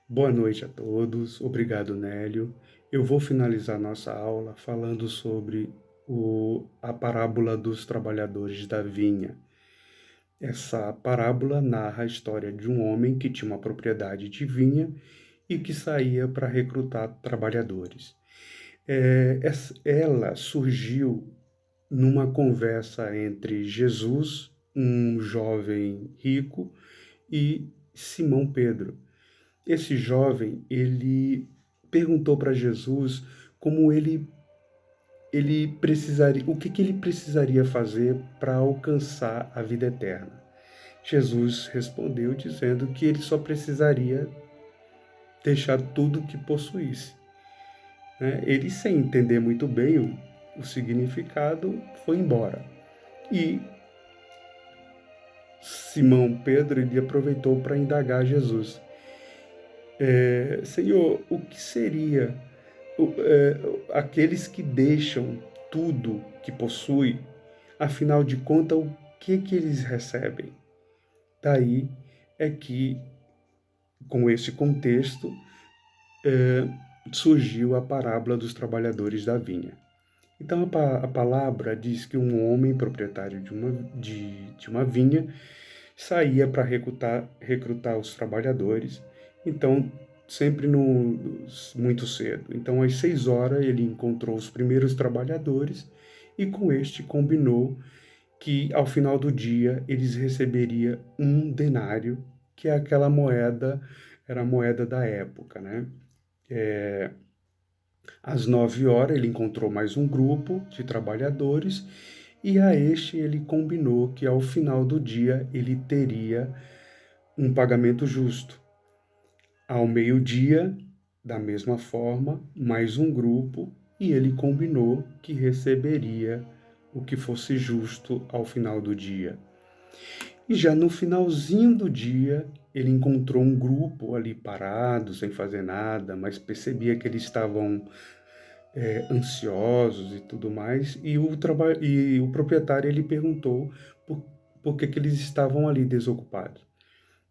Boa noite a todos. Obrigado, Nélio. Eu vou finalizar nossa aula falando sobre a parábola dos trabalhadores da vinha. Essa parábola narra a história de um homem que tinha uma propriedade de vinha e que saía para recrutar trabalhadores. Ela surgiu numa conversa entre Jesus, um jovem rico, e Simão Pedro. Esse jovem, ele perguntou para Jesus como ele precisaria, o que ele precisaria fazer para alcançar a vida eterna. Jesus respondeu dizendo que ele só precisaria deixar tudo que possuísse, né? Ele, sem entender muito bem o significado, foi embora. E Simão Pedro, ele aproveitou para indagar Jesus. Senhor, o que seria aqueles que deixam tudo que possuem, afinal de contas, o que eles recebem? Daí é que, com esse contexto, surgiu a parábola dos trabalhadores da vinha. Então, a palavra diz que um homem proprietário de uma vinha saía para recrutar os trabalhadores, então, sempre muito cedo. Então, às 6 horas, ele encontrou os primeiros trabalhadores e com este combinou que, ao final do dia, eles receberiam um denário, que é aquela moeda, era a moeda da época, né? Às 9 horas, ele encontrou mais um grupo de trabalhadores e a este ele combinou que, ao final do dia, ele teria um pagamento justo. Ao meio-dia, da mesma forma, mais um grupo, e ele combinou que receberia o que fosse justo ao final do dia. E já no finalzinho do dia, ele encontrou um grupo ali parado, sem fazer nada, mas percebia que eles estavam ansiosos e tudo mais, e o proprietário ele perguntou por que eles estavam ali desocupados.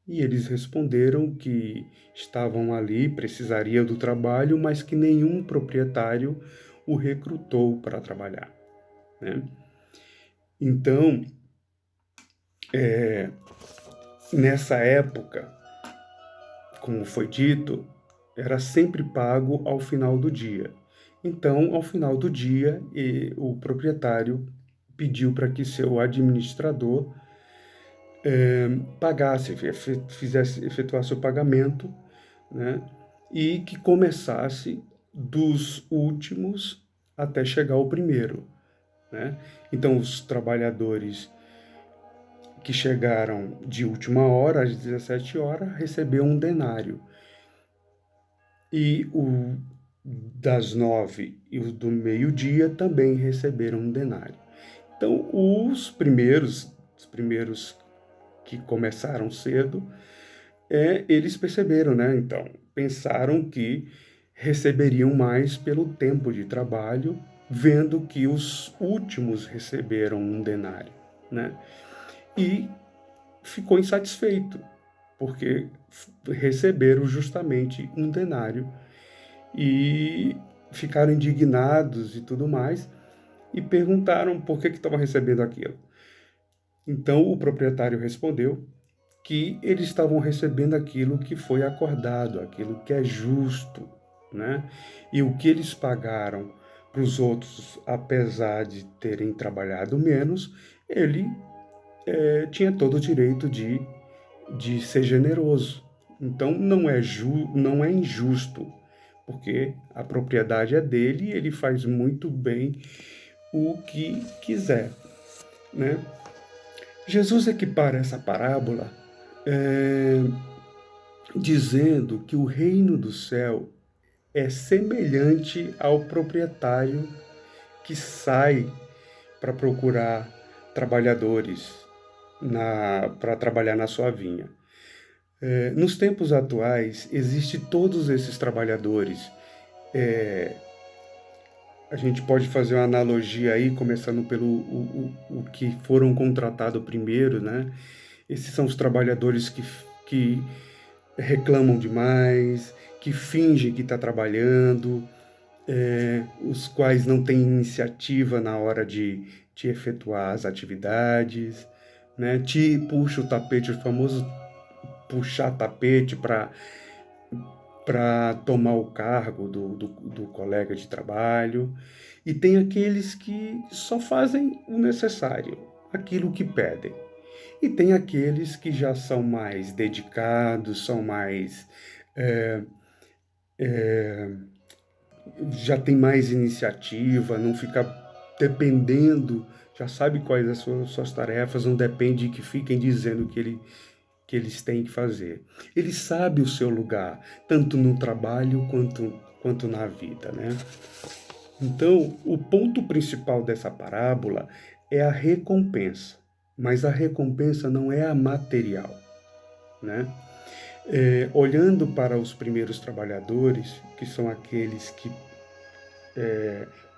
E eles responderam que estavam ali, precisariam do trabalho, mas que nenhum proprietário o recrutou para trabalhar, né? Então, nessa época, como foi dito, era sempre pago ao final do dia. Então, ao final do dia, o proprietário pediu para que seu administrador pagasse, efetuasse o pagamento, né? E que começasse dos últimos até chegar ao primeiro, né? Então, os trabalhadores que chegaram de última hora, às 17 horas, receberam um denário. E o das 9 e os do meio-dia também receberam um denário. Então, os primeiros que começaram cedo, eles perceberam, né? Então, pensaram que receberiam mais pelo tempo de trabalho, vendo que os últimos receberam um denário, né? E ficou insatisfeito, porque receberam justamente um denário e ficaram indignados e tudo mais, e perguntaram por que estavam recebendo aquilo. Então o proprietário respondeu que eles estavam recebendo aquilo que foi acordado, aquilo que é justo, né? E o que eles pagaram para os outros, apesar de terem trabalhado menos, ele tinha todo o direito de ser generoso. Então não é injusto, porque a propriedade é dele e ele faz muito bem o que quiser, né? Jesus equipara essa parábola dizendo que o reino do céu é semelhante ao proprietário que sai para procurar trabalhadores para trabalhar na sua vinha. Nos tempos atuais, existem todos esses trabalhadores. A gente pode fazer uma analogia aí, começando pelo o que foram contratados primeiro, né? Esses são os trabalhadores que reclamam demais, que fingem que está trabalhando, os quais não têm iniciativa na hora de efetuar as atividades, né? Te puxa o tapete, o famoso puxar tapete para tomar o cargo do colega de trabalho. E tem aqueles que só fazem o necessário, aquilo que pedem. E tem aqueles que já são mais dedicados, são mais. eh, já tem mais iniciativa, não fica dependendo, já sabe quais as suas tarefas, não depende que fiquem dizendo que eles têm que fazer. Ele sabe o seu lugar, tanto no trabalho quanto na vida, né? Então, o ponto principal dessa parábola é a recompensa, mas a recompensa não é a material, né? Olhando para os primeiros trabalhadores, que são aqueles que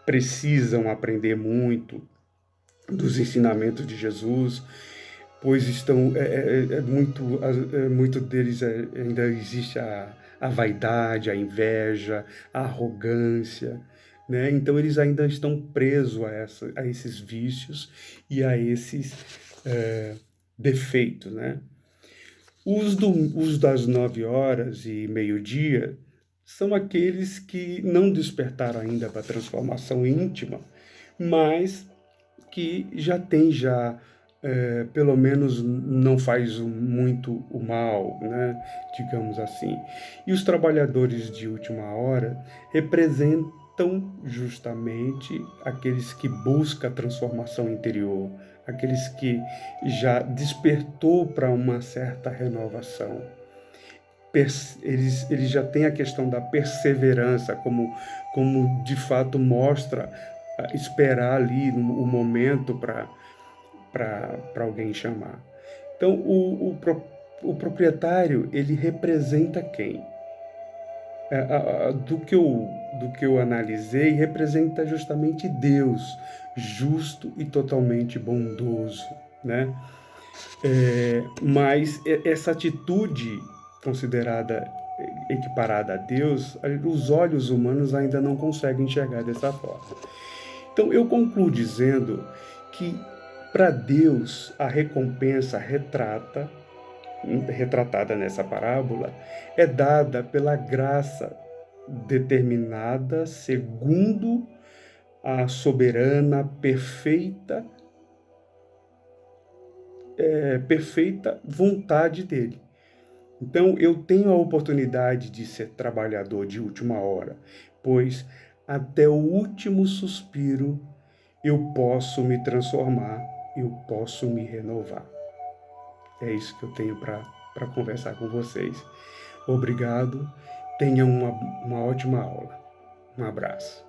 precisam aprender muito dos ensinamentos de Jesus, pois estão muito deles ainda existe a vaidade, a inveja, a arrogância, né? Então eles ainda estão presos a esses vícios e a esses defeitos, né? Os das 9 horas e meio-dia são aqueles que não despertaram ainda para a transformação íntima, mas que pelo menos não faz muito o mal, né? Digamos assim. E os trabalhadores de última hora representam justamente aqueles que buscam a transformação interior, aqueles que já despertou para uma certa renovação. Eles já têm a questão da perseverança, como de fato mostra esperar ali o momento para alguém chamar. Então, o proprietário, ele representa quem? Do que eu analisei, representa justamente Deus, justo e totalmente bondoso, né? Mas essa atitude considerada equiparada a Deus, os olhos humanos ainda não conseguem enxergar dessa forma. Então, eu concluo dizendo que, para Deus, a recompensa retratada nessa parábola, é dada pela graça determinada segundo a soberana, perfeita vontade dele. Então, eu tenho a oportunidade de ser trabalhador de última hora, pois até o último suspiro eu posso me transformar, eu posso me renovar. É isso que eu tenho para conversar com vocês. Obrigado, tenham uma ótima aula. Um abraço.